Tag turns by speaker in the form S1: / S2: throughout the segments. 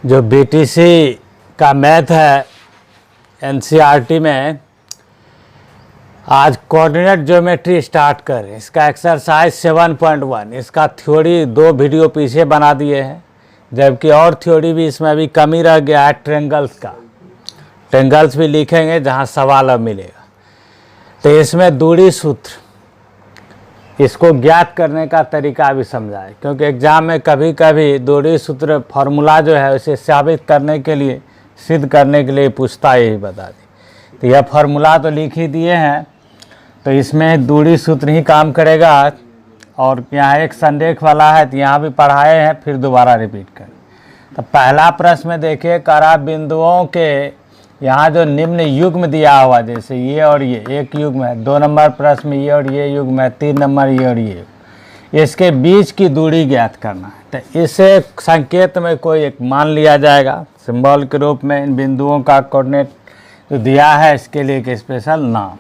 S1: जो बीटीसी का मैथ है एनसीईआरटी में, आज कोऑर्डिनेट ज्योमेट्री स्टार्ट कर। इसका एक्सरसाइज 7.1, इसका थ्योरी 2 वीडियो पीछे बना दिए हैं, जबकि और थ्योरी भी इसमें अभी कमी रह गया है। ट्रेंगल्स का, ट्रेंगल्स भी लिखेंगे जहां सवाल अब मिलेगा। तो इसमें दूरी सूत्र, इसको ज्ञात करने का तरीका भी समझाए, क्योंकि एग्जाम में कभी कभी दूरी सूत्र फार्मूला जो है उसे साबित करने के लिए, सिद्ध करने के लिए पूछता, यही बता दी। तो यह फार्मूला तो लिख ही दिए हैं, तो इसमें दूरी सूत्र ही काम करेगा। और यहाँ एक संरेख वाला है, तो यहाँ भी पढ़ाए हैं, फिर दोबारा रिपीट करें। तो पहला प्रश्न में देखिए, करा बिंदुओं के यहाँ जो निम्न युग्म दिया हुआ, जैसे ये और ये एक युग्म है, 2 नंबर प्रश्न में ये और ये युग्म है, 3 नंबर ये और ये, इसके बीच की दूरी ज्ञात करना है। तो इसे संकेत में कोई एक मान लिया जाएगा, सिंबल के रूप में। इन बिंदुओं का कोऑर्डिनेट जो दिया है, इसके लिए एक स्पेशल नाम।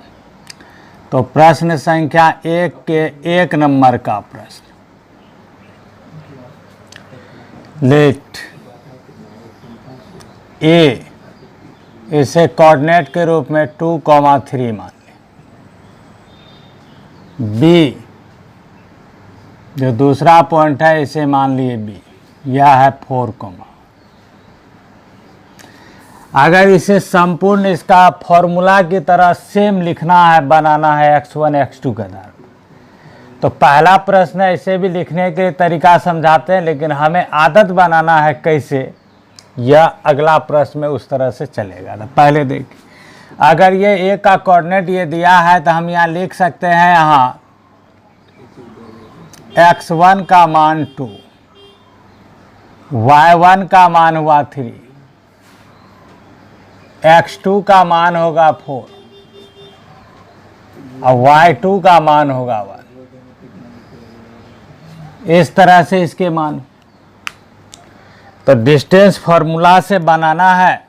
S1: तो प्रश्न संख्या 1 के 1 नंबर का प्रश्न, लेट ए, इसे कोऑर्डिनेट के रूप में 2,3 मान लें। बी, जो दूसरा पॉइंट है, इसे मान लिए बी, यह है 4, अगर इसे संपूर्ण इसका फॉर्मूला की तरह सेम लिखना है, बनाना है x1 x2 के आधार पर, तो पहला प्रश्न है, इसे भी लिखने के तरीका समझाते हैं, लेकिन हमें आदत बनाना है कैसे, यह अगला प्रश्न में उस तरह से चलेगा। तो पहले देखिए, अगर ये ए का कोऑर्डिनेट ये दिया है, तो हम यहाँ लिख सकते हैं, यहाँ x1 का मान 2, y1 का मान हुआ 3, x2 का मान होगा 4 और y2 का मान होगा 1। इस तरह से इसके मान। तो डिस्टेंस फॉर्मूला से बनाना है।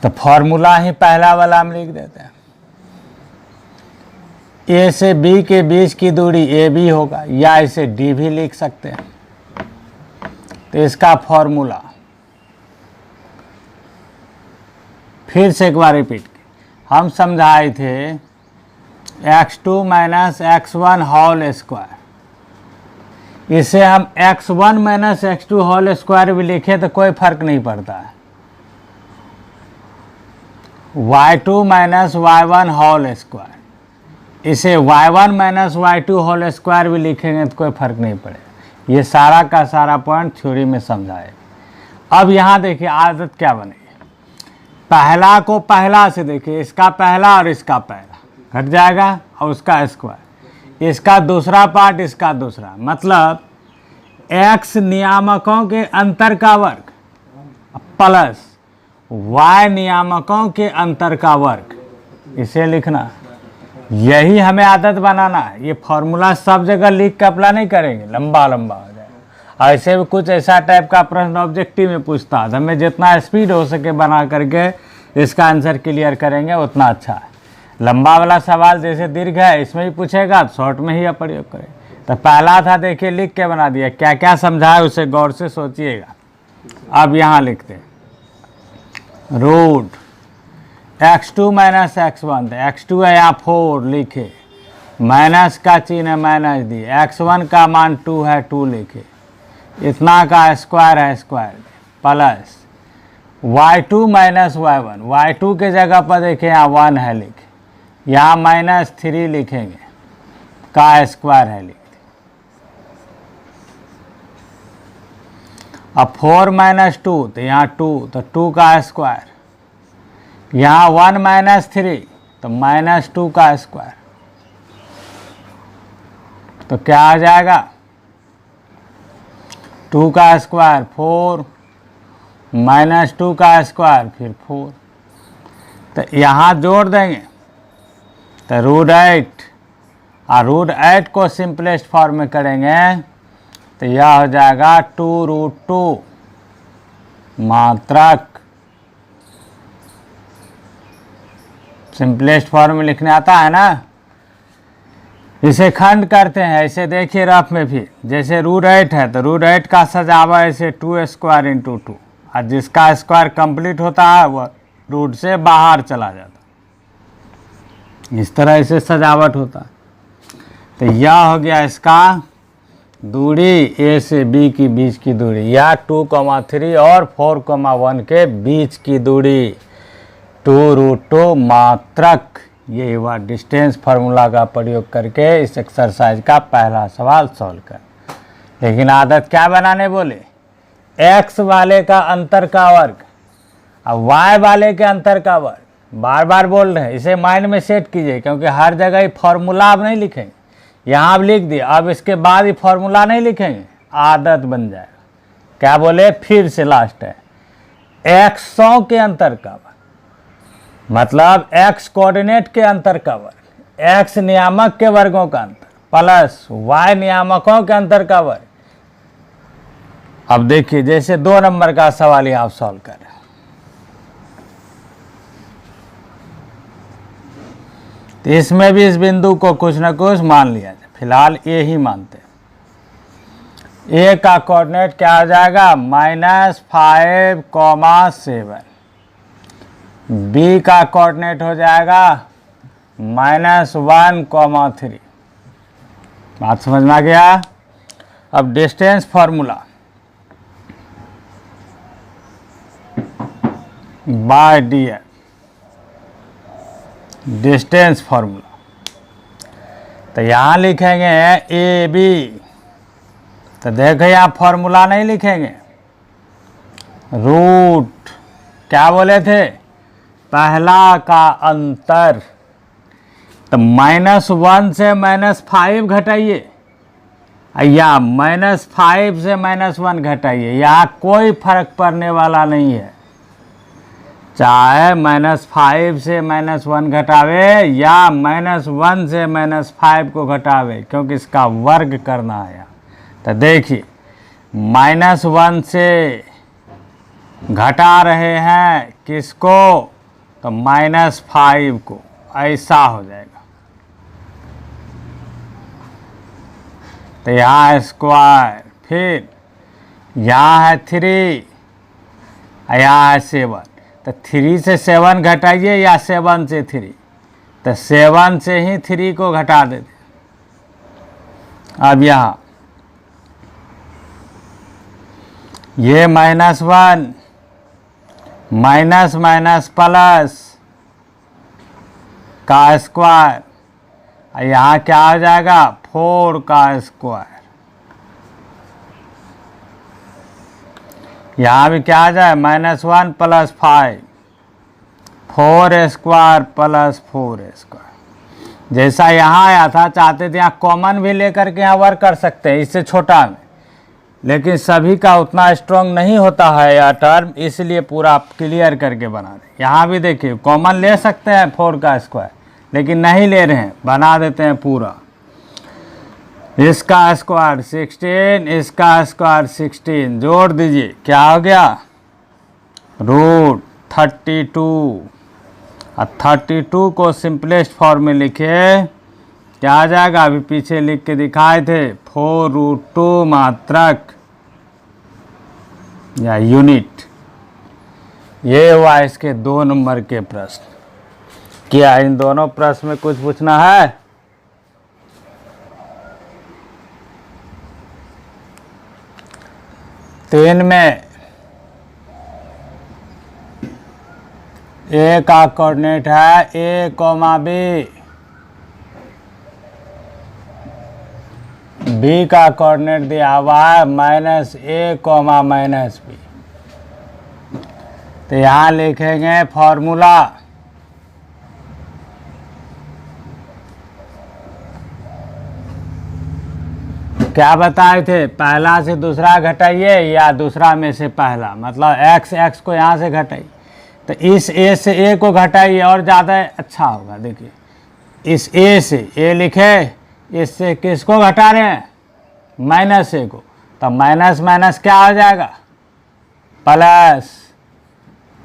S1: तो फॉर्मूला ही पहला वाला हम लिख देते हैं। ए से बी के बीच की दूरी ए बी होगा, या इसे डी भी लिख सकते हैं। तो इसका फॉर्मूला फिर से एक बार रिपीट, हम समझाए थे x2 minus x1 whole square. इसे हम x1 minus x2 whole square भी लिखे तो कोई फर्क नहीं पड़ता है। y2 minus y1 whole square, इसे y1 minus y2 whole square भी लिखेंगे तो कोई फर्क नहीं पड़ेगा। ये सारा का सारा पॉइंट थ्योरी में समझाए। अब यहाँ देखिए आदत क्या बनेगी, पहला को पहला से देखिए, इसका पहला और इसका पहला घट जाएगा और उसका स्क्वायर, इसका दूसरा पार्ट, इसका दूसरा, मतलब x नियामकों के अंतर का वर्ग प्लस y नियामकों के अंतर का वर्ग, इसे लिखना। यही हमें आदत बनाना है। ये फॉर्मूला सब जगह लिख के अप्लाई नहीं करेंगे, लंबा लंबा हो जाएगा। ऐसे भी कुछ ऐसा टाइप का प्रश्न ऑब्जेक्टिव में पूछता है, हमें जितना स्पीड हो सके बना करके इसका आंसर क्लियर करेंगे उतना अच्छा है। लंबा वाला सवाल जैसे दीर्घ है, इसमें भी पूछेगा तो शॉर्ट में ही प्रयोग करें। तो पहला था, देखिए लिख के बना दिया, क्या क्या समझाए उसे गौर से सोचिएगा। अब यहाँ लिखते हैं root x2 minus x1, x2 है यहाँ 4 लिखे, माइनस का चिन्ह है माइनस दी, x1 का मान 2 है 2 लिखे, इतना का स्क्वायर है square, plus y2 minus y1, y2 के जगह पर देखें यहाँ 1 है लिखे, यहाँ माइनस 3 लिखेंगे, का स्क्वायर है लिखे। अब 4 माइनस 2, तो यहाँ 2, तो 2 का स्क्वायर, यहाँ 1 माइनस 3, तो माइनस 2 का स्क्वायर। तो क्या आ जाएगा, 2 का स्क्वायर 4 माइनस 2 का स्क्वायर फिर 4। तो यहाँ जोड़ देंगे तो √8, और √8 को सिंपलेस्ट फॉर्म में करेंगे तो यह हो जाएगा 2√2 मात्रक सिंपलेस्ट फॉर्म में लिखने आता है ना। इसे खंड करते हैं, इसे देखिए रफ में भी, जैसे √8 है तो √8 का सजावा ऐसे 2 स्क्वायर इंटू 2, और जिसका स्क्वायर कंप्लीट होता है वह रूट से बाहर चला जाता, इस तरह इसे सजावट होता है। तो यह हो गया इसका दूरी ए से बी की बीच की दूरी, या 2,3 और 4,1 के बीच की दूरी 2√2 मात्रक। ये हुआ डिस्टेंस फार्मूला का प्रयोग करके इस एक्सरसाइज का पहला सवाल सॉल्व कर। लेकिन आदत क्या बनाने बोले, x वाले का अंतर का वर्ग और y वाले के अंतर का वर्ग, बार बार बोल रहे हैं, इसे माइंड में सेट कीजिए, क्योंकि हर जगह ही फॉर्मूला आप नहीं लिखेंगे। यहाँ आप लिख दिए, अब इसके बाद ही फॉर्मूला नहीं लिखेंगे, आदत बन जाएगा। क्या बोले, फिर से लास्ट है, x100 के अंतर का वर्ग, मतलब x कोऑर्डिनेट के अंतर का वर्ग, x नियामक के वर्गों का अंतर प्लस y नियामकों के अंतर का वर्ग। अब देखिए जैसे 2 नंबर का सवाल ही आप सॉल्व करें, तो इसमें भी इस बिंदु को कुछ न कुछ मान लिया जाए, फिलहाल ये ही मानते हैं। ए का कोऑर्डिनेट क्या हो जाएगा, -5,7, बी का कोऑर्डिनेट हो जाएगा -1,3। बात समझ में आ गया। अब distance formula by df, distance formula, तो यहाँ लिखेंगे ए बी, तो देखो यहाँ फार्मूला नहीं लिखेंगे, रूट क्या बोले थे, पहला का अंतर, तो -1 से -5 घटाइए, या -5 से -1 घटाइए, यहाँ कोई फर्क पड़ने वाला नहीं है, चाहे -5 से -1 घटावे या -1 से -5 को घटावे, क्योंकि इसका वर्ग करना है। तो देखिए -1 से घटा रहे हैं किसको, तो -5 को, ऐसा हो जाएगा। तो यहाँ स्क्वायर, फिर यहाँ है 3, यहाँ है 7, तो 3 से 7 घटाइए या 7 से 3, तो 7 से ही 3 को घटा देते। अब यहाँ ये -1 माइनस माइनस प्लस का स्क्वायर, यहाँ क्या आ जाएगा 4 का स्क्वायर, यहाँ भी क्या आ जाए -1 + 5, 4 स्क्वायर + 4 स्क्वायर। जैसा यहाँ आया था, चाहते थे यहाँ कॉमन भी लेकर के यहाँ वर्क कर सकते हैं इससे छोटा में, लेकिन सभी का उतना स्ट्रॉन्ग नहीं होता है यह टर्म, इसलिए पूरा क्लियर करके बना दें। यहाँ भी देखिए कॉमन ले सकते हैं 4 का स्क्वायर, लेकिन नहीं ले रहे हैं, बना देते हैं पूरा। इसका स्क्वायर 16, इसका स्क्वायर 16, जोड़ दीजिए क्या हो गया √32। और 32 को सिंपलेस्ट फॉर्म में लिखे क्या आ जाएगा, अभी पीछे लिख के दिखाए थे 4√2 मात्रक या यूनिट। ये हुआ इसके 2 नंबर के प्रश्न। क्या इन दोनों प्रश्न में कुछ पूछना है? तीन में ए का कोऑर्डिनेट है a, b, बी का कोऑर्डिनेट दिया हुआ है -a, -b। तो यहाँ लिखेंगे फॉर्मूला क्या बताए थे, पहला से दूसरा घटाइए या दूसरा में से पहला, मतलब x को यहाँ से घटाइए, तो इस a से a को घटाइए और ज़्यादा अच्छा होगा। देखिए इस a से a लिखे, इससे किसको घटा रहे हैं -a को, तो माइनस माइनस क्या हो जाएगा प्लस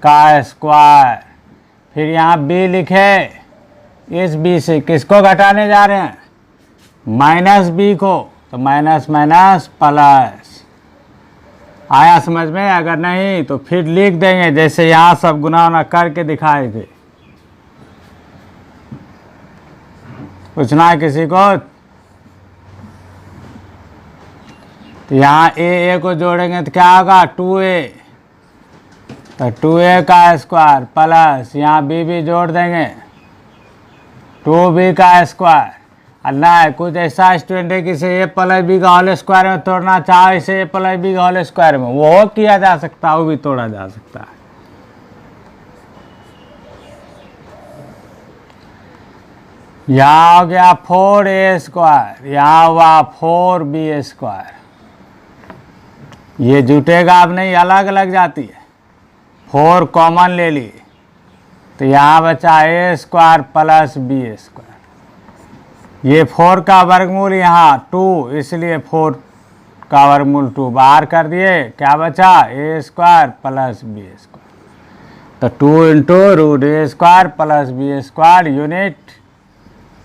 S1: का स्क्वायर, फिर यहाँ b लिखे इस बी से किसको घटाने जा रहे हैं? माइनस बी को, तो माइनस माइनस प्लस। आया समझ में? अगर नहीं तो फिर लिख देंगे जैसे यहाँ सब गुना उना करके दिखाए थे। पूछना है किसी को? तो यहाँ ए को जोड़ेंगे तो क्या होगा? 2a, तो 2a का स्क्वायर प्लस यहाँ बी जोड़ देंगे 2b का स्क्वायर। और ना कुछ ऐसा स्टूडेंट है कि इसे ए प्लस बी का होल स्क्वायर में तोड़ना चाहे, इसे ए प्लस बी का होल स्क्वायर में, वो किया जा सकता है, वो भी तोड़ा जा सकता है। यहाँ हो गया 4a स्क्वायर, यहाँ हुआ 4b स्क्वायर। ये जुटेगा अब नहीं, अलग अलग जाती है। 4 कॉमन ले लिए तो यहाँ बचा a square plus b square. ये 4 का वर्गमूल यहाँ 2, इसलिए 4 का वर्गमूल 2 बाहर कर दिए, क्या बचा? a square plus b square. तो 2 into root a square plus b square unit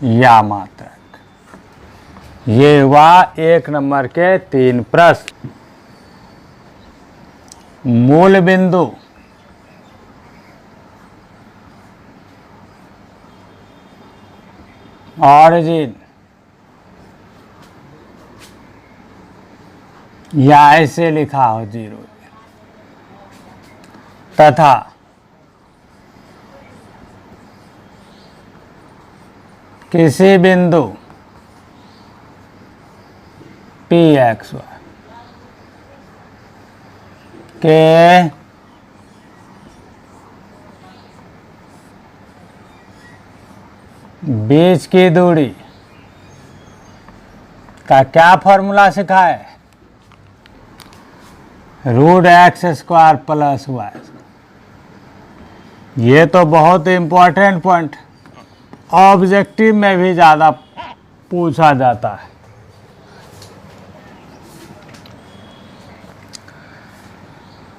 S1: या मात्रक। ये हुआ 1 नंबर के 3 प्रश्न। मूल बिंदु ऑरिजिन या ऐसे लिखा हो 0 तथा किसी बिंदु px के बीच की दूरी का क्या फॉर्मूला सिखाए? Root X square plus Y. ये तो बहुत इंपॉर्टेंट पॉइंट, ऑब्जेक्टिव में भी ज़्यादा पूछा जाता है।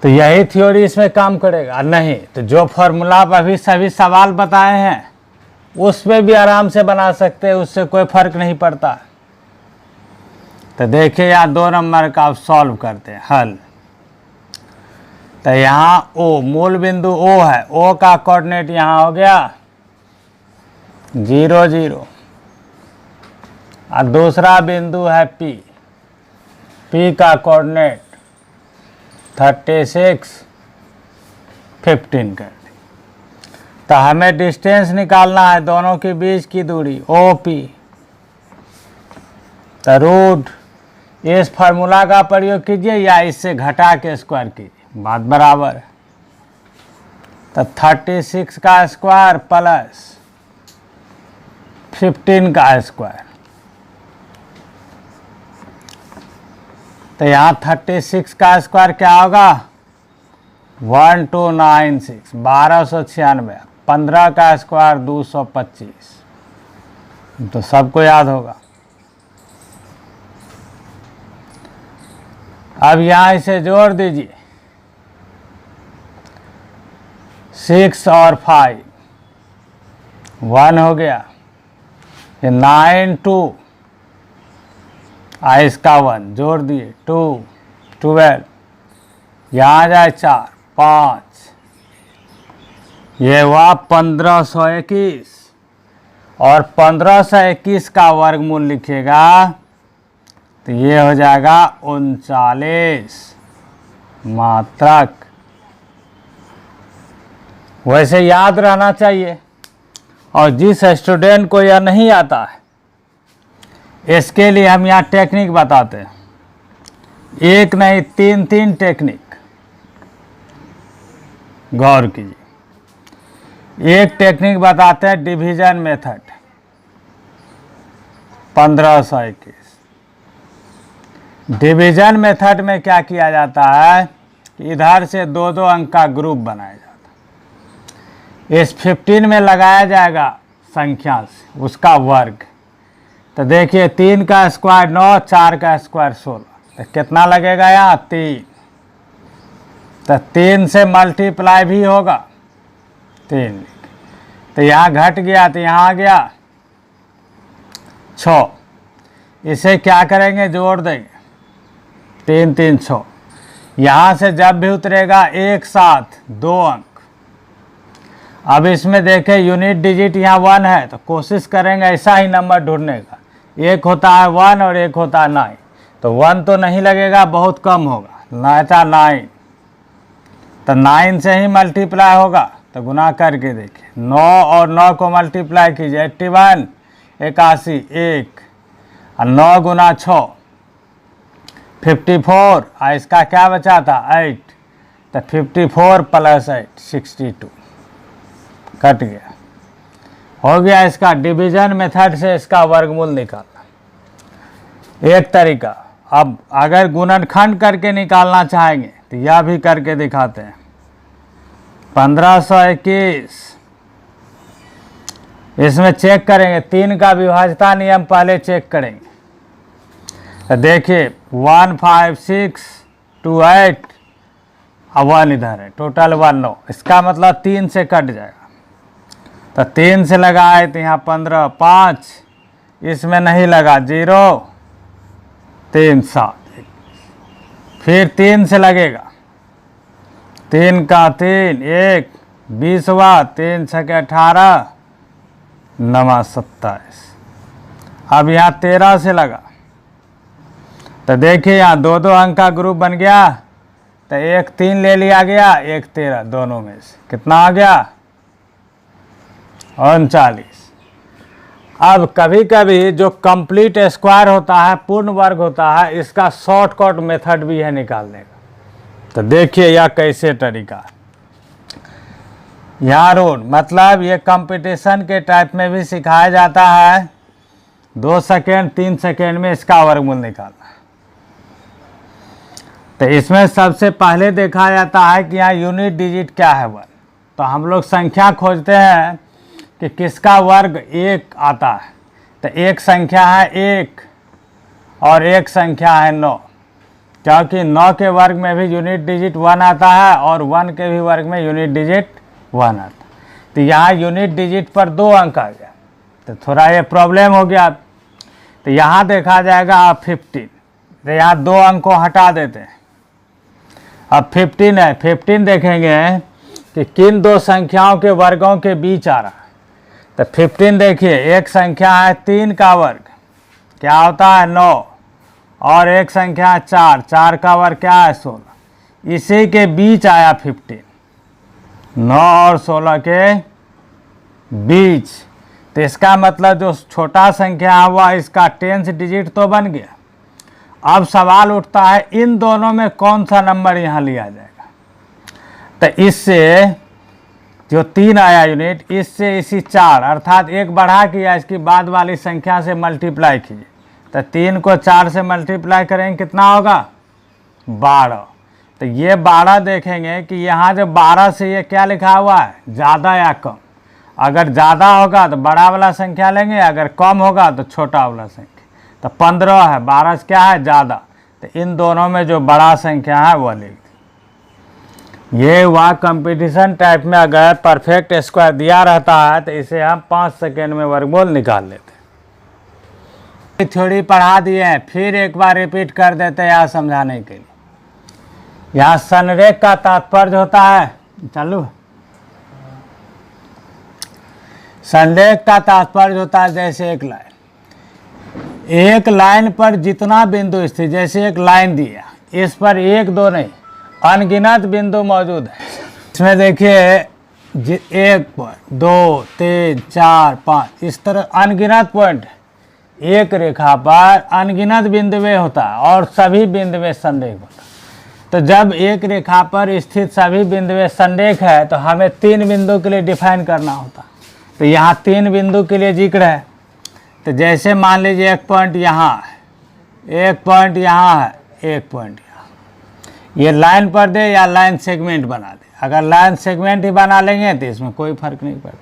S1: तो यही थ्योरी इसमें काम करेगा। नहीं तो जो फॉर्मूला पर अभी सभी सवाल बताए हैं उसमें भी आराम से बना सकते हैं, उससे कोई फर्क नहीं पड़ता। तो देखिए यहाँ 2 नंबर का आप सॉल्व करते हैं हल। तो यहाँ ओ मूल बिंदु ओ है, ओ का कोऑर्डिनेट यहाँ हो गया 0 0 और दूसरा बिंदु है पी, पी का कोऑर्डिनेट 36 15 कर दी। तो हमें डिस्टेंस निकालना है दोनों के बीच की दूरी ओ पी। तो रूट इस फार्मूला का प्रयोग कीजिए या इससे घटा के स्क्वायर कीजिए, बात बराबर है। तो 36 का स्क्वायर प्लस 15 का स्क्वायर। तो यहाँ 36 का स्क्वायर क्या होगा? 1296 1296, 15 का स्क्वायर 225। तो सबको याद होगा। अब यहाँ इसे जोड़ दीजिए 6 और 5 1 हो गया, ये 9 2 इसका 1 जोड़ दिए 2 12, यहाँ जाए 4 5, ये हुआ 1521 और 1521 का वर्गमूल लिखिएगा तो ये हो जाएगा 39 मात्रक। वैसे याद रहना चाहिए, और जिस स्टूडेंट को यह नहीं आता है इसके लिए हम यहाँ टेक्निक बताते हैं। एक नहीं 3 टेक्निक, गौर कीजिए। एक टेक्निक बताते हैं डिवीजन मेथड 1521। डिवीजन मेथड में क्या किया जाता है कि इधर से 2 अंक का ग्रुप बनाया जाता है। इस 15 में लगाया जाएगा संख्या से उसका वर्ग। तो देखिए 3 का स्क्वायर 9, 4 का स्क्वायर 16, तो कितना लगेगा यहाँ 3। तो 3 से मल्टीप्लाई भी होगा 3। तो यहाँ घट गया तो यहाँ आ गया 6। इसे क्या करेंगे, जोड़ देंगे, 3 3 6। यहाँ से जब भी उतरेगा एक साथ 2 अंक। अब इसमें देखें यूनिट डिजिट यहाँ 1 है, तो कोशिश करेंगे ऐसा ही नंबर ढूंढने का। एक होता है 1 और एक होता है 9, तो 1 तो नहीं लगेगा, बहुत कम होगा, नहीं था 9, तो 9 से ही मल्टीप्लाई होगा। तो गुना करके देखिए, 9 और 9 को मल्टीप्लाई कीजिए, 81 81 1 और 9 गुना 6 54, और इसका क्या बचा था 8, तो 54 प्लस 8 62, कट गया। हो गया इसका डिवीजन मेथड से इसका वर्गमूल निकालना एक तरीका। अब अगर गुणनखंड करके निकालना चाहेंगे तो यह भी करके दिखाते हैं। 1521, इसमें चेक करेंगे 3 का विभाज्यता नियम पहले चेक करेंगे। तो देखिए 1 5 6 2 8 और 1 इधर है, टोटल 19, इसका मतलब 3 से कट जाएगा। तो 3 से लगाए तो यहाँ 15 5, इसमें नहीं लगा 0 3 7, फिर 3 से लगेगा, 3 का 3 1 20वां, 3 छके 18 9 27। अब यहाँ 13 से लगा, तो देखिए यहाँ 2 अंक का ग्रुप बन गया। तो एक 3 ले लिया गया, एक 13, दोनों में से कितना आ गया 39। अब कभी कभी जो कंप्लीट स्क्वायर होता है, पूर्ण वर्ग होता है, इसका शॉर्टकट मेथड भी है निकालने का। तो देखिए यह कैसे तरीका, यहाँ रूल, मतलब ये कंपटीशन के टाइप में भी सिखाया जाता है। 2 सेकेंड 3 सेकेंड में इसका वर्गमूल निकालना। तो इसमें सबसे पहले देखा जाता है कि यहाँ यूनिट डिजिट क्या है 1। तो हम लोग संख्या खोजते हैं कि किसका वर्ग 1 आता है। तो एक संख्या है 1 और एक संख्या है 9, क्योंकि 9 के वर्ग में भी यूनिट डिजिट 1 आता है और 1 के भी वर्ग में यूनिट डिजिट 1 आता है। तो यहाँ यूनिट डिजिट पर 2 अंक आ गया, तो थोड़ा ये प्रॉब्लम हो गया। तो यहाँ देखा जाएगा अब 15, तो यहाँ 2 अंक को हटा देते हैं। अब 15 है, 15 देखेंगे कि किन 2 संख्याओं के वर्गों के बीच आ रहा है। तो 15 देखिए, एक संख्या है 3 का वर्ग, क्या होता है 9, और एक संख्या है 4, 4 का वर्ग क्या है 16, इसी के बीच आया 15, 9 और 16 के बीच। तो इसका मतलब जो छोटा संख्या हुआ इसका 10th डिजिट तो बन गया। अब सवाल उठता है इन दोनों में कौन सा नंबर यहाँ लिया जाएगा। तो इससे जो 3 आया यूनिट, इससे इसी 4 अर्थात 1 बढ़ा किया, इसकी बाद वाली संख्या से मल्टीप्लाई कीजिए। तो 3 को 4 से मल्टीप्लाई करेंगे कितना होगा 12। तो ये 12 देखेंगे कि यहाँ जो 12 से ये क्या लिखा हुआ है, ज़्यादा या कम। अगर ज़्यादा होगा तो बड़ा वाला संख्या लेंगे, अगर कम होगा तो छोटा वाला संख्या। तो 15 है, 12 से क्या है ज़्यादा, तो इन दोनों में जो बड़ा संख्या है वो लिख दें। ये वह कंपटीशन टाइप में अगर परफेक्ट स्क्वायर दिया रहता है तो इसे हम 5 सेकेंड में वर्गमूल निकाल लेते। थ्योरी पढ़ा दिए हैं, फिर एक बार रिपीट कर देते हैं यहाँ समझाने के लिए। यहाँ संरेख का तात्पर्य होता है, चलो संरेख का तात्पर्य होता है जैसे एक लाइन पर जितना बिंदु स्थित, जैसे एक लाइन दिया, इस पर 1 2 नहीं अनगिनत बिंदु मौजूद है। इसमें देखिए 1 पॉइंट 2 3 4 5 इस तरह अनगिनत पॉइंट। एक रेखा पर अनगिनत बिंदुएं होता है और सभी बिंदुएं संरेख होता है। तो जब एक रेखा पर स्थित सभी बिंदुएं संरेख है तो हमें 3 बिंदु के लिए डिफाइन करना होता। तो यहाँ 3 बिंदु के लिए जिक्र है। तो जैसे मान लीजिए 1 पॉइंट यहाँ है, 1 पॉइंट यहाँ है, 1 पॉइंट यहाँ, ये लाइन पर दे या लाइन सेगमेंट बना दे। अगर लाइन सेगमेंट ही बना लेंगे तो इसमें कोई फर्क नहीं पड़ता।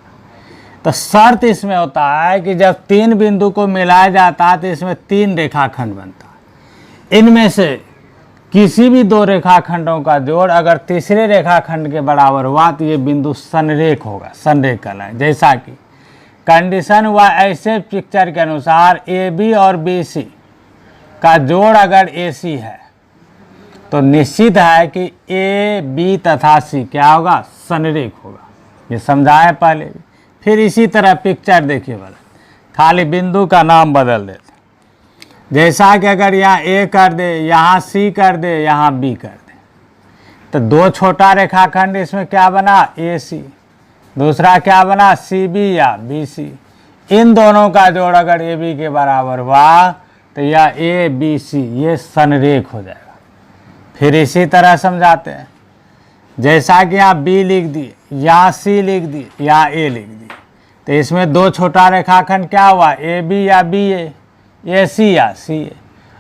S1: तो शर्त इसमें होता है कि जब 3 बिंदु को मिलाया जाता है तो इसमें 3 रेखाखंड बनता है। इनमें से किसी भी दो रेखाखंडों का जोड़ अगर तीसरे रेखाखंड के बराबर हुआ तो ये बिंदु संरेख होगा, संरेख कहलाए। जैसा कि कंडीशन हुआ ऐसे पिक्चर के अनुसार ए बी और बी सी का जोड़ अगर ए सी है तो निश्चित है कि ए बी तथा सी क्या होगा, संरेख होगा। ये समझाएं पहले भी। फिर इसी तरह पिक्चर देखिए वाला, खाली बिंदु का नाम बदल देते। जैसा कि अगर यहाँ ए कर दे, यहाँ सी कर दे, यहाँ बी कर दे, तो दो छोटा रेखाखंड इसमें क्या बना, ए सी। दूसरा क्या बना, सी बी या बी सी। इन दोनों का जोड़ अगर ए बी के बराबर हुआ तो यह ए बी सी ये संरेख हो जाएगा। फिर इसी तरह समझाते हैं। जैसा कि यहाँ बी लिख दिए, यहाँ सी लिख दिए, यहाँ ए लिख दिए, तो इसमें दो छोटा रेखाखंड क्या हुआ, ए बी या बी ए सी या सी ए।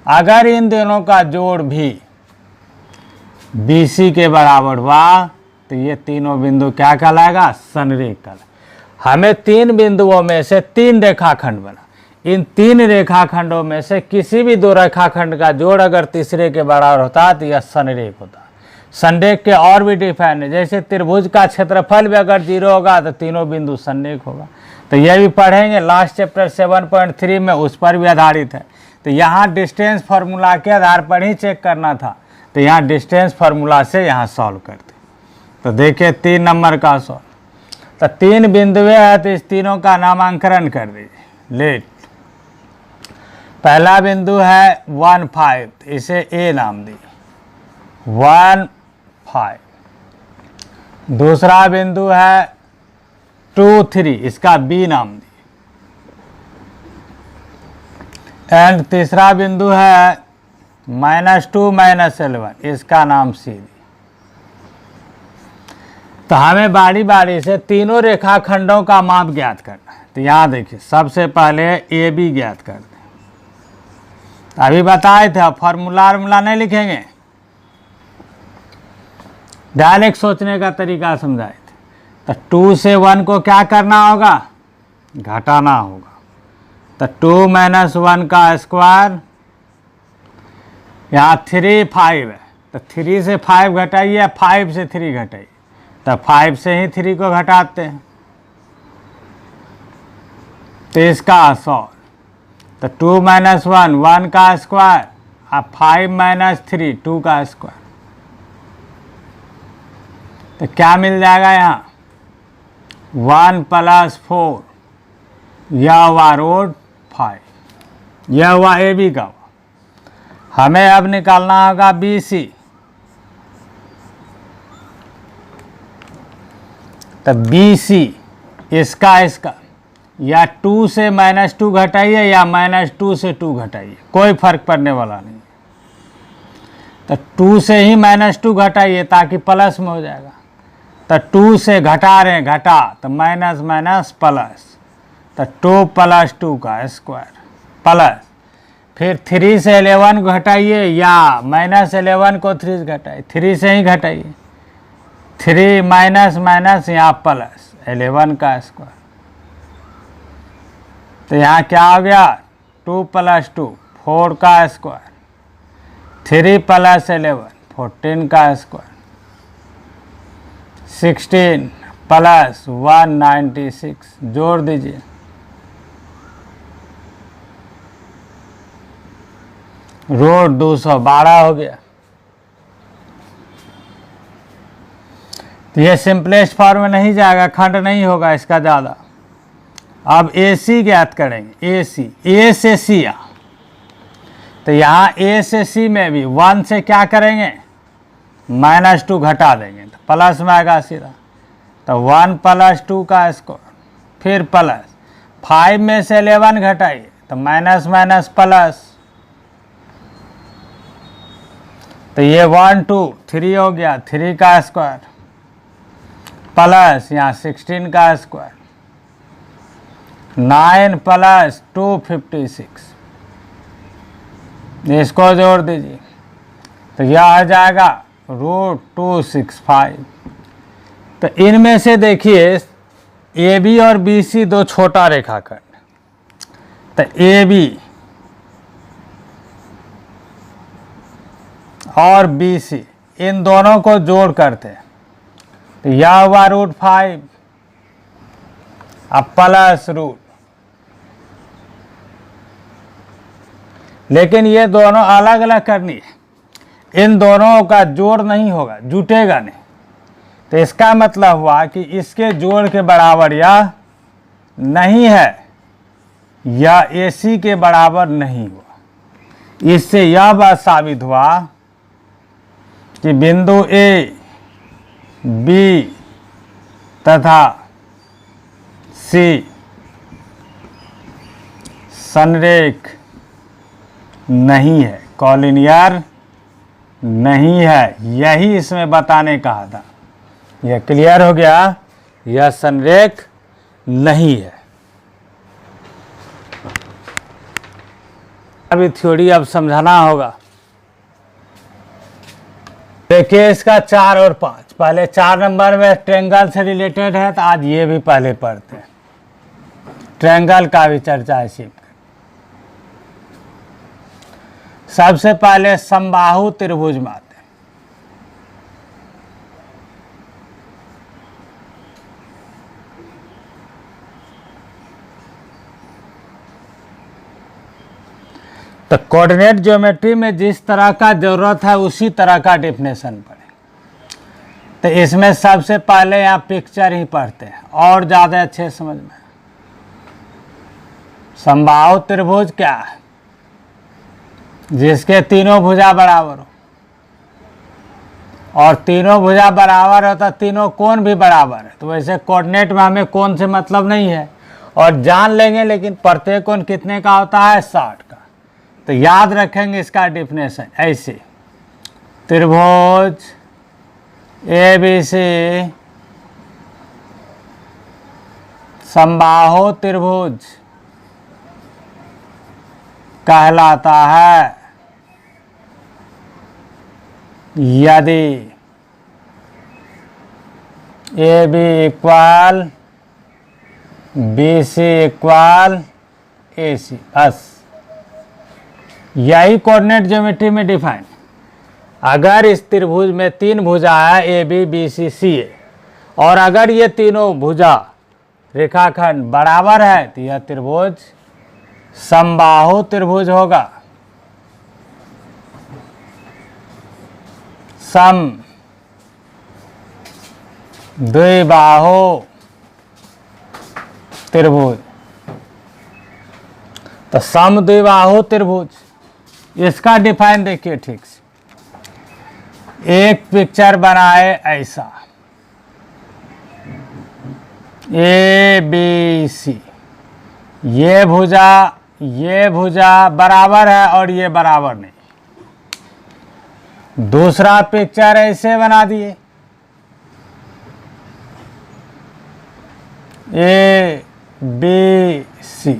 S1: अगर इन दोनों का जोड़ भी बी सी के बराबर हुआ तो ये तीनों बिंदु क्या कहलाएगा, संरेख कहलाएगा। हमें तीन बिंदुओं में से तीन रेखाखंड बना। इन तीन रेखाखंडों में से किसी भी दो रेखाखंड का जोड़ अगर तीसरे के बराबर होता तो यह संरेख होता। संरेख के और भी डिफाइन है, जैसे त्रिभुज का क्षेत्रफल भी अगर 0 होगा तो तीनों बिंदु संरेख होगा। तो यह भी पढ़ेंगे लास्ट चैप्टर 7.3 में, उस पर भी आधारित है। तो यहाँ डिस्टेंस फार्मूला के आधार पर ही चेक करना था, तो यहाँ डिस्टेंस फार्मूला से यहाँ सॉल्व करते। तो देखिए 3 नंबर का सॉल्व। तो तीन बिंदुएं हैं तो इस तीनों का नामांकन कर दीजिए। लेट पहला बिंदु है 1 5, इसे ए नाम दिए 1 5। दूसरा बिंदु है 2 3, इसका बी नाम दिए। एंड तीसरा बिंदु है -2 -11, इसका नाम सी दिए। तो हमें बारी बारी से तीनों रेखाखंडों का माप ज्ञात करना है। तो यहाँ देखिए सबसे पहले ए बी ज्ञात करते हैं। अभी बताए थे, फार्मूला नहीं लिखेंगे, डायरेक्ट सोचने का तरीका समझाए थे। तो 2 से 1 को क्या करना होगा, घटाना होगा। तो 2 - 1 का स्क्वायर, यहाँ 3 5 है तो 3 से 5 घटाइए, 5 से 3 घटाइए, तो 5 से ही 3 को घटाते हैं। तो इसका 100। तो 2 - 1 1 का स्क्वायर, अब 5 - 3 2 का स्क्वायर। तो क्या मिल जाएगा यहाँ 1 + 4, यह हुआ रूट 5, यह हुआ ए बी का। हमें अब निकालना होगा बी सी। तो बी सी इसका या 2 से -2 घटाइए या -2 से 2 घटाइए, कोई फर्क पड़ने वाला नहीं। तो 2 से ही -2 घटाइए ताकि प्लस में हो जाएगा। तो 2 से घटा रहे हैं, घटा तो माइनस माइनस प्लस, तो 2 + 2 का स्क्वायर प्लस। फिर 3 से 11 घटाइए या -11 को 3 से घटाइए, 3 से ही घटाइए, 3 माइनस माइनस यहाँ प्लस 11 का स्क्वायर। तो यहाँ क्या हो गया 2 + 2 4 का स्क्वायर, 3 + 11 14 का स्क्वायर, 16 + 196 जोड़ दीजिए। रूट 212 हो गया। तो ये सिंपलेस्ट फॉर्म में नहीं जाएगा, खंड नहीं होगा इसका ज़्यादा। अब ए सी ज्ञात करेंगे, ए सी, ए से सी आ। तो यहाँ ए से सी में भी 1 से क्या करेंगे -2 घटा देंगे तो प्लस में आएगा सीधा। तो 1 + 2 का स्क्वायर, फिर प्लस 5 में से 11 घटाइए तो माइनस माइनस प्लस। तो ये 1 2 3 हो गया, 3 का स्क्वायर प्लस यहाँ 16 का स्क्वायर, 9 + 256, इसको जोड़ दीजिए तो यह आ जाएगा रूट 265। तो इनमें से देखिए ए बी और बी सी दो छोटा रेखाखंड। तो ए बी और बी सी, इन दोनों को जोड़ करते हैं तो यह हुआ √5, अब प्लस रूट, लेकिन ये दोनों अलग अलग करनी है, इन दोनों का जोड़ नहीं होगा, जुटेगा नहीं। तो इसका मतलब हुआ कि इसके जोड़ के बराबर यह नहीं है, या AC के बराबर नहीं हुआ। इससे यह बात साबित हुआ कि बिंदु A, B तथा C संरेख नहीं है, कॉलिनियर नहीं है, यही इसमें बताने कहा था। यह क्लियर हो गया, यह संरेख नहीं है। अभी थ्योरी अब समझाना होगा। देखिए इसका 4 और 5, पहले 4 नंबर में ट्रायंगल से रिलेटेड है, तो आज ये भी पहले पढ़ते हैं, ट्रायंगल का भी चर्चा इसी में। सबसे पहले समबाहु त्रिभुज में आते हैं। तो कोऑर्डिनेट ज्योमेट्री में जिस तरह का जरूरत है उसी तरह का डेफिनेशन पढ़े। तो इसमें सबसे पहले यहाँ पिक्चर ही पढ़ते हैं और ज़्यादा अच्छे समझ में। समबाहु त्रिभुज क्या है? जिसके तीनों भुजा बराबर हो, और तीनों भुजा बराबर हो तो तीनों कोण भी बराबर है। तो वैसे कोऑर्डिनेट में हमें कोण से मतलब नहीं है और जान लेंगे, लेकिन प्रत्येक कोण कितने का होता है? 60 का। तो याद रखेंगे इसका डेफिनेशन ऐसे, त्रिभुज ABC समबाहु त्रिभुज कहलाता है यदि AB equal BC equal AC। बस यही कोऑर्डिनेट ज्योमेट्री में डिफाइन। अगर इस त्रिभुज में 3 भुजा है AB BC CA, और अगर ये तीनों भुजा रेखाखंड बराबर है तो यह त्रिभुज समबाहु त्रिभुज होगा। सम द्विबाहु त्रिभुज। तो सम द्विबाहु त्रिभुज, इसका डिफाइन देखिए ठीक से। एक पिक्चर बनाए ऐसा, ABC, ये भुजा बराबर है और ये बराबर नहीं। दूसरा पिक्चर ऐसे बना दिए, ABC,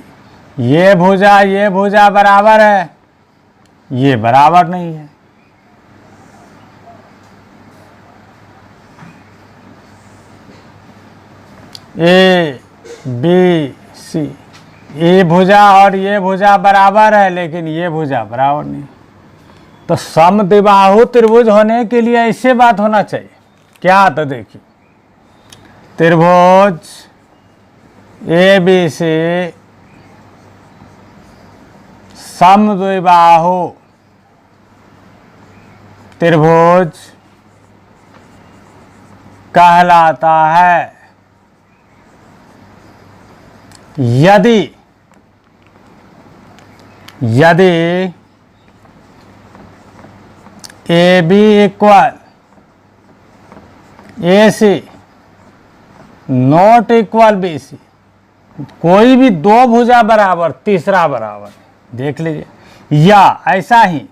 S1: ये भुजा बराबर है, ये बराबर नहीं है। ABC, ये भुजा और ये भुजा बराबर है, लेकिन ये भुजा बराबर नहीं। तो समद्विबाहु त्रिभुज होने के लिए ऐसे बात होना चाहिए। क्या? तो देखिए, त्रिभुज ABC समद्विबाहु त्रिभुज कहलाता है यदि AB equal AC not equal BC, कोई भी दो भुजा बराबर, तीसरा बराबर, देख लीजिए। या ऐसा ही,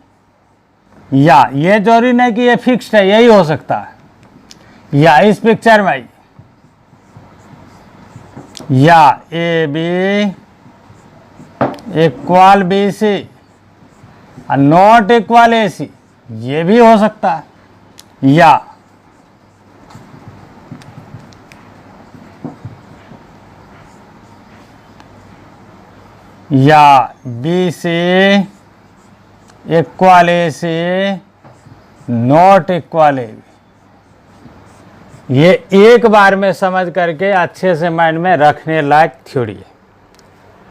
S1: या ये जरूरी नहीं कि ये फिक्स्ड है, यही हो सकता है। या इस पिक्चर में या AB इक्वल BC और नॉट इक्वल AC, ये भी हो सकता है। या BC equal AC not equal A B. ये एक बार में समझ करके अच्छे से माइंड में रखने लायक थ्योरी है,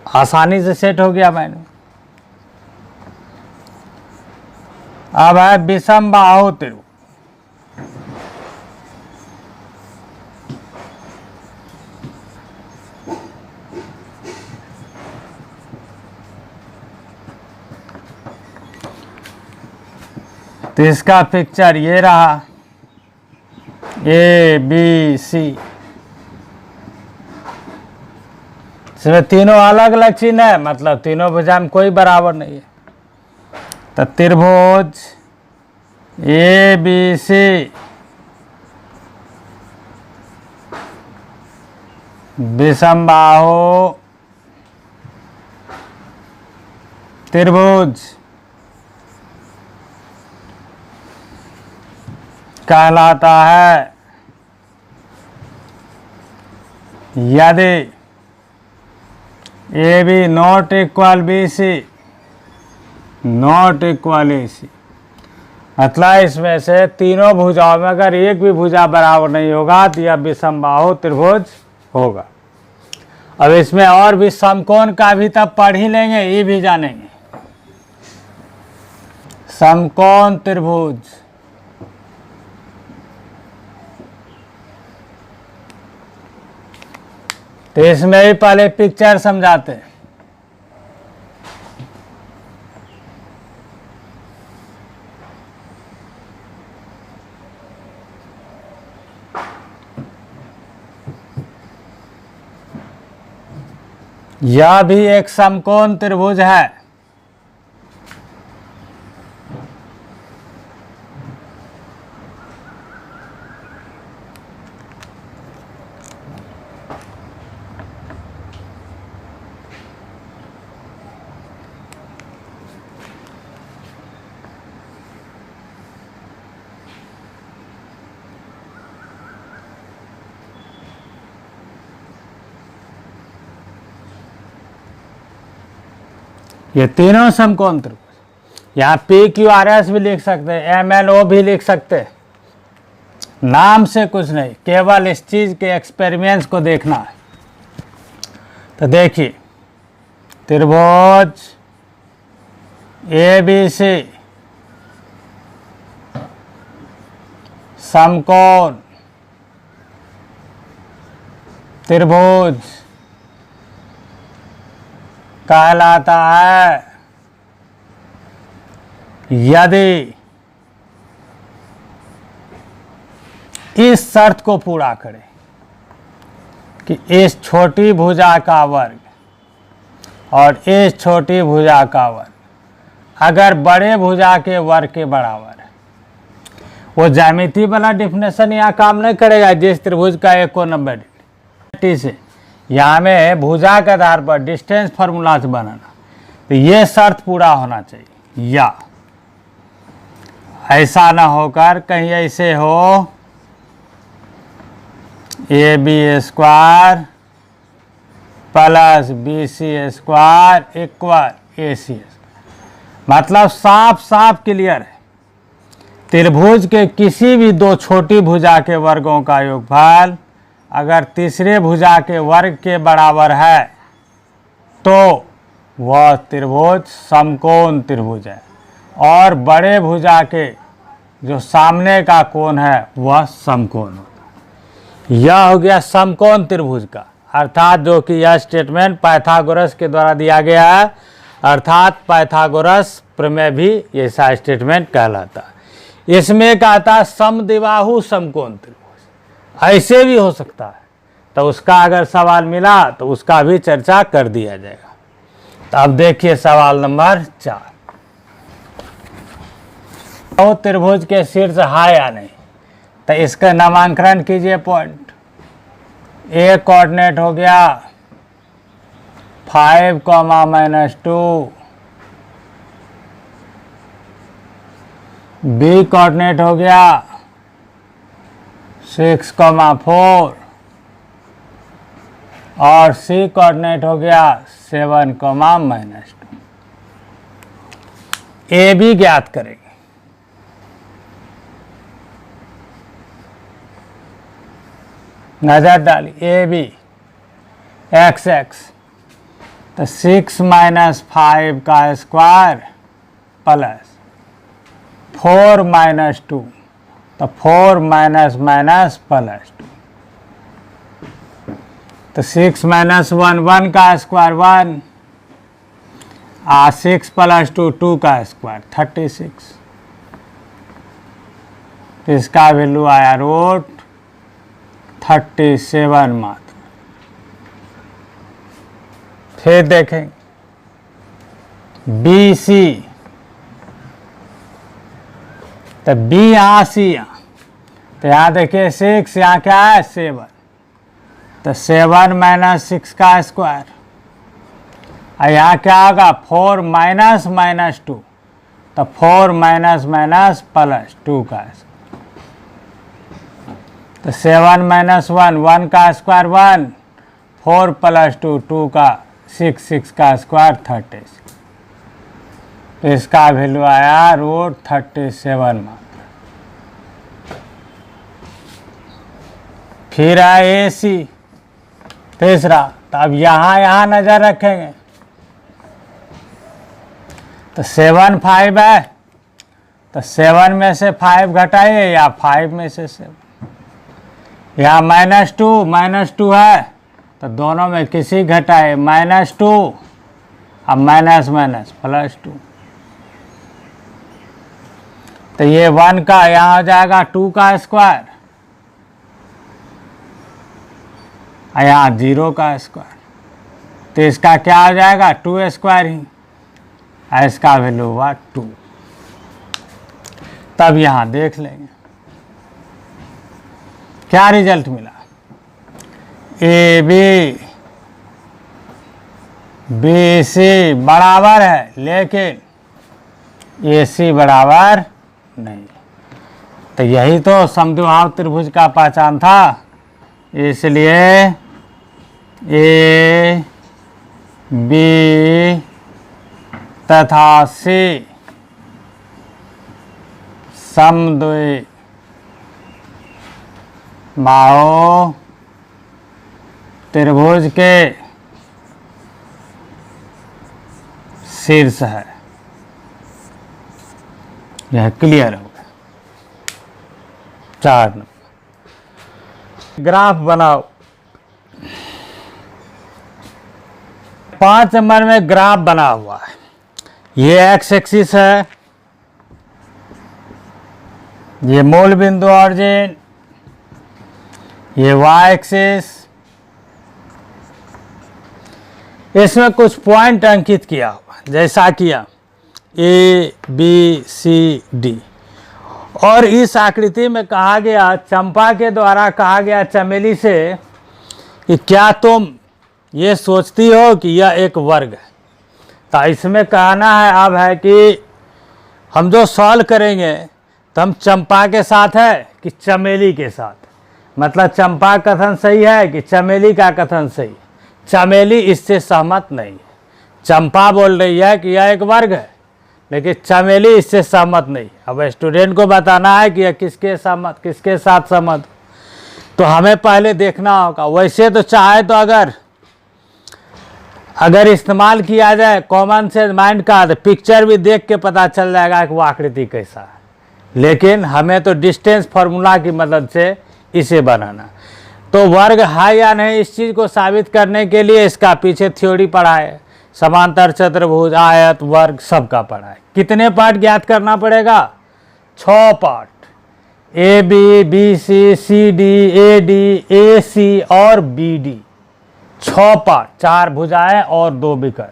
S1: आसानी से सेट हो गया माइंड में। अब है विषम बाहु त्रिभुज। तो इसका पिक्चर ये रहा, ए बी सी। इसमें तीनों अलग अलग चिन्ह है, मतलब तीनों भुजा में कोई बराबर नहीं है। तो त्रिभुज ए बी सी विषम बाहु त्रिभुज कहलाता है यदि A B not equal B C not equal A C. मतलब इसमें से तीनों भुजाओं में अगर एक भी भुजा बराबर नहीं होगा तो यह विषम बाहु त्रिभुज होगा। अब इसमें और भी समकोण का भी तब पढ़ ही लेंगे, ये भी जानेंगे। समकोण त्रिभुज, तो इसमें भी पहले पिक्चर समझाते हैं। यह भी एक समकोण त्रिभुज है। ये तीनों समकोण त्रिभुज, यहाँ पी क्यू आर एस भी लिख सकते हैं, एम एन ओ भी लिख सकते हैं। नाम से कुछ नहीं, केवल इस चीज के एक्सपेरिमेंट्स को देखना है। तो देखिए, त्रिभुज ए बी सी समकोण त्रिभुज कहलाता है यदि इस शर्त को पूरा करे कि इस छोटी भुजा का वर्ग और इस छोटी भुजा का वर्ग अगर बड़े भुजा के वर्ग के बराबर है। वो ज्यामिति वाला डिफिनेशन यहाँ काम नहीं करेगा, जिस त्रिभुज का एक कोण 90 डिग्री से यहाँ में भुजा के आधार पर डिस्टेंस फार्मूला से बनाना। तो ये शर्त पूरा होना चाहिए, या ऐसा ना होकर कहीं ऐसे हो A B square plus B C square equal A C. मतलब साफ साफ क्लियर है, त्रिभुज के किसी भी दो छोटी भुजा के वर्गों का योगफल अगर तीसरे भुजा के वर्ग के बराबर है तो वह त्रिभुज समकोण त्रिभुज है, और बड़े भुजा के जो सामने का कोण है वह समकोण होता है। यह हो गया समकोण त्रिभुज का, अर्थात जो कि यह स्टेटमेंट पाइथागोरस के द्वारा दिया गया है, अर्थात पाइथागोरस प्रमेय भी ऐसा स्टेटमेंट कहलाता है। इसमें कहता समद्विबाहु समकोण त्रिभुज, ऐसे भी हो सकता है। तो उसका अगर सवाल मिला तो उसका भी चर्चा कर दिया जाएगा। तो अब देखिए सवाल नंबर 4, तो त्रिभुज के शीर्ष है या नहीं, तो इसका नामांकन कीजिए पॉइंट। ए कोऑर्डिनेट हो गया 5, -2, बी कोऑर्डिनेट हो गया 6, 4 और सी कोऑर्डिनेट हो गया 7, -2। ए बी ज्ञात करेंगे। नज़र डाली ए बी एक्स एक्स, तो 6 माइनस 5 का स्क्वायर प्लस 4 माइनस 2, तो 4 माइनस माइनस प्लस 2, तो 6 माइनस 1 1 का स्क्वायर 1, 6 प्लस 2 2 का स्क्वायर 36। इसका वैल्यू आया रूट 37 मात्र। फिर देखें बी सी, तो बी यहाँ सी यहाँ, तो यहाँ देखिए 6, यहाँ क्या है 7, तो 7 माइनस 6 का स्क्वायर, और यहाँ क्या होगा 4 माइनस माइनस 2, तो 4 माइनस माइनस प्लस 2 का स्क्वायर, तो 7 माइनस 1 1 का स्क्वायर 1, 4 प्लस 2 2 का 6 6 का स्क्वायर 36। तो इसका वैल्यू आया रूट 37 मात्र। फिर है ए सी तीसरा, तो अब यहाँ नज़र रखेंगे, तो 7 5 है, तो 7 में से 5 घटाइए या 5 में से 7, यहाँ -2 है, तो दोनों में किसी घटाए -2, अब माइनस माइनस +2, तो ये 1 का यहाँ हो जाएगा 2 का स्क्वायर, और यहाँ 0 का स्क्वायर, तो इसका क्या हो जाएगा 2 स्क्वायर ही, और इसका वैल्यू हुआ 2। तब यहाँ देख लेंगे क्या रिजल्ट मिला। ए बी सी बराबर है, लेकिन ए सी बराबर नहीं, तो यही तो समद्विबाहु त्रिभुज का पहचान था। इसलिए ए बी तथा सी समद्विबाहु त्रिभुज के शीर्ष है। यह क्लियर हो गया। 4 नंबर ग्राफ बनाओ। 5 नंबर में ग्राफ बना हुआ है। ये एक्स एक्सिस है, ये मूल बिंदु ऑरिजिन, ये वाई एक्सिस, इसमें कुछ पॉइंट अंकित किया हुआ, जैसा किया ए बी सी डी, और इस आकृति में कहा गया, चंपा के द्वारा कहा गया चमेली से कि क्या तुम ये सोचती हो कि यह एक वर्ग है। तो इसमें कहना है अब है कि हम जो सॉल्व करेंगे तो हम चंपा के साथ है कि चमेली के साथ, मतलब चंपा का कथन सही है कि चमेली का कथन सही। चमेली इससे सहमत नहीं है। चंपा बोल रही है कि यह एक वर्ग है, लेकिन चमेली इससे सहमत नहीं। अब स्टूडेंट को बताना है कि यह किसके साथ सहमत, तो हमें पहले देखना होगा। वैसे तो चाहे तो अगर इस्तेमाल किया जाए कॉमन सेंस माइंड का, तो पिक्चर भी देख के पता चल जाएगा कि वो आकृति कैसा है, लेकिन हमें तो डिस्टेंस फार्मूला की मदद से इसे बनाना। तो वर्ग है या नहीं, इस चीज़ को साबित करने के लिए इसका पीछे थ्योरी पढ़ा है, समांतर चतुर्भुज, आयत, वर्ग सबका पढ़ा है। कितने पार्ट ज्ञात करना पड़ेगा? 6 part, A B, B C, C D, A D, A C और बी डी, 6 पार्ट, 4 भुजाएं और 2 विकर्ण,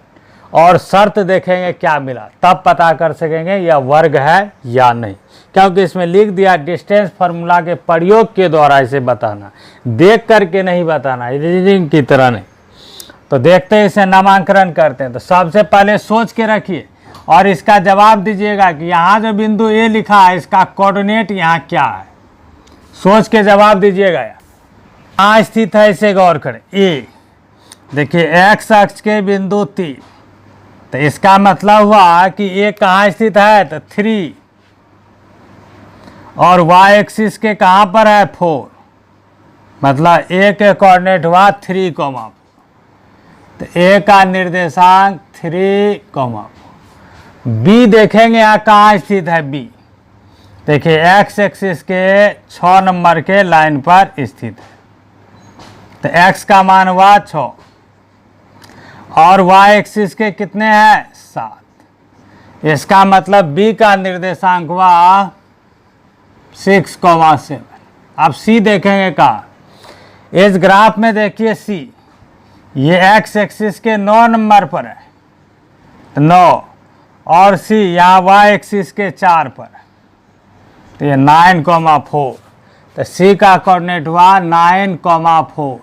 S1: और शर्त देखेंगे क्या मिला, तब पता कर सकेंगे यह वर्ग है या नहीं। क्योंकि इसमें लिख दिया डिस्टेंस फार्मूला के प्रयोग के द्वारा इसे बताना, देख करके नहीं बताना, रीजनिंग की तरह नहीं। तो देखते हैं इसे नामांकन करते हैं। तो सबसे पहले सोच के रखिए और इसका जवाब दीजिएगा कि यहाँ जो बिंदु ए लिखा है इसका कोऑर्डिनेट यहाँ क्या है। सोच के जवाब दीजिएगा। यहाँ स्थित है, इसे गौर करें। ए देखिए एक्स अक्ष के बिंदु 3, तो इसका मतलब हुआ कि ए कहाँ स्थित है, तो 3, और वाई एक्सिस के कहाँ पर है 4, मतलब ए के कोऑर्डिनेट हुआ 3, 4। तो ए का निर्देशांक 3, 4। बी देखेंगे यहाँ कहाँ स्थित है बी। देखिए एक्स एक्सिस के 6 नंबर के लाइन पर स्थित है। तो एक्स का मान हुआ 6 और वाई एक्सिस के कितने हैं 7। इसका मतलब बी का निर्देशांक हुआ 6, 7। अब सी देखेंगे कहाँ। इस ग्राफ में देखिए सी, ये एक्स एक्सिस के 9 नंबर पर है 9 और सी यहाँ वाई एक्सिस के 4 पर है। तो ये 9, 4। तो सी का कोऑर्डिनेट हुआ 9, 4।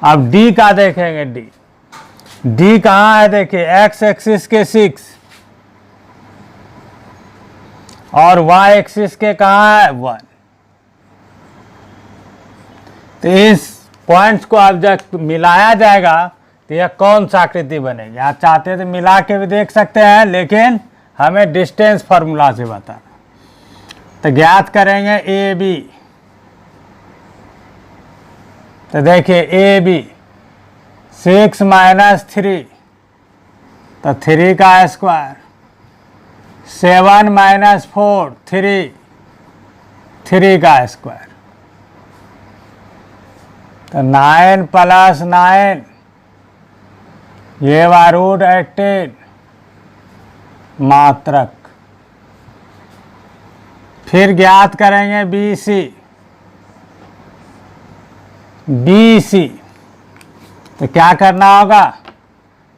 S1: अब डी का देखेंगे डी कहाँ है। देखिए एक्स एक्सिस के 6 और वाई एक्सिस के कहाँ है 1। तो इस पॉइंट्स को अब जब मिलाया जाएगा तो यह कौन सा आकृति बनेगी। आप चाहते तो मिला के भी देख सकते हैं, लेकिन हमें डिस्टेंस फार्मूला से बताना। तो ज्ञात करेंगे ए बी। तो देखिए ए बी 6 - 3 तो 3 का स्क्वायर, 7 - 4 3 का स्क्वायर। तो 9 + 9 ये हुआ √18 मात्रक। फिर ज्ञात करेंगे BC। तो क्या करना होगा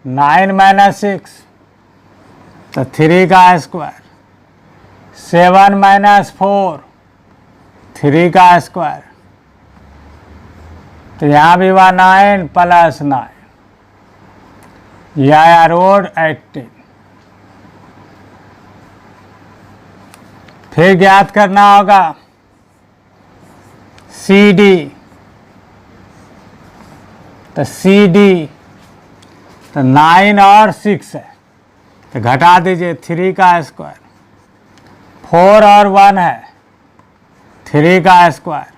S1: 9 - 6 तो 3 का स्क्वायर, 7 - 4 3 का स्क्वायर। तो यहाँ भी हुआ 9 + 9 यह आया √18। फिर ज्ञात करना होगा CD। तो CD तो 9 और 6 है तो घटा दीजिए 3 का स्क्वायर, 4 और 1 है 3 का स्क्वायर।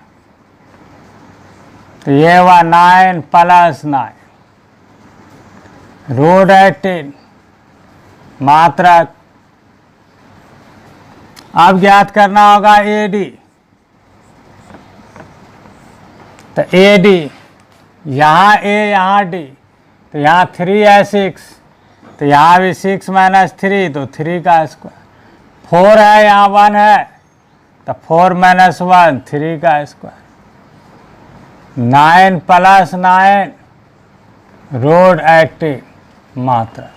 S1: तो ये हुआ 9 + 9 √18 मात्रक। अब ज्ञात करना होगा AD। तो AD यहाँ A यहाँ D, तो यहाँ 3 है 6 तो यहाँ भी 6 - 3 तो 3 का स्क्वायर, 4 है यहाँ 1 है तो 4 - 1 3 का स्क्वायर। 9 + 9 √18 मात्रा।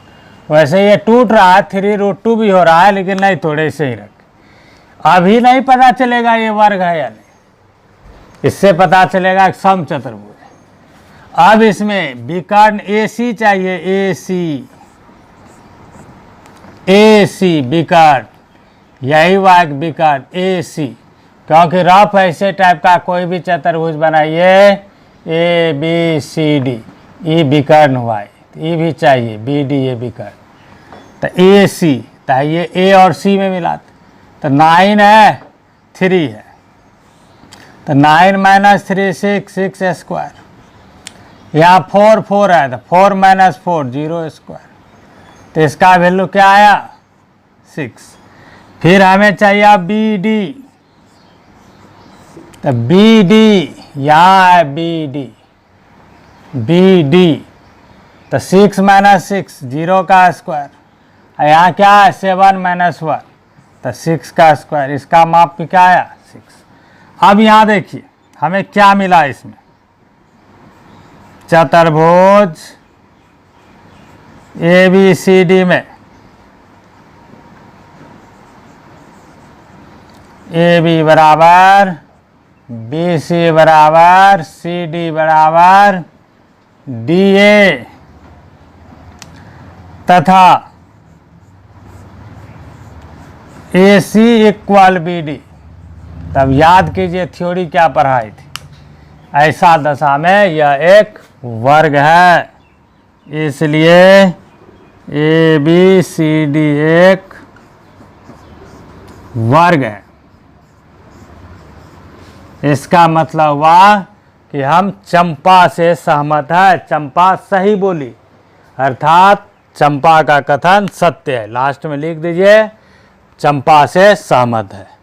S1: वैसे ये टूट रहा है 3√2 भी हो रहा है, लेकिन नहीं थोड़े से ही रखें। अभी नहीं पता चलेगा ये वर्ग है या नहीं, इससे पता चलेगा कि समचतुर्भुज है। अब इसमें विकर्ण AC चाहिए, AC विकर्ण, यही वाक विकर्ण AC। क्योंकि रफ ऐसे टाइप का कोई भी चतुर्भुज बनाइए ABCD, E विकर्ण हुआ, E भी चाहिए, BD ये विकर्ण। तो AC तो ये A और C में मिलाते। तो 9 है 3 है तो 9 - 3 6 स्क्वायर। यहाँ 4 4 है तो 4 - 4 0 स्क्वायर। तो इसका वैल्यू क्या आया 6। फिर हमें चाहिए BD। तो BD यहाँ है BD तो 6 - 6 0 का स्क्वायर। यहाँ क्या है 7 - 1 तो 6 का स्क्वायर। इसका माप भी क्या आया 6। अब यहाँ देखिए हमें क्या मिला इसमें, चतुर्भुज ABCD में AB बराबर BC बराबर CD बराबर DA तथा AC = BD। तब याद कीजिए थ्योरी क्या पढ़ाई थी। ऐसा दशा में यह एक वर्ग है, इसलिए ABCD एक वर्ग है। इसका मतलब हुआ कि हम चंपा से सहमत है। चंपा सही बोली, अर्थात चंपा का कथन सत्य है। लास्ट में लिख दीजिए चंपा से सहमत है।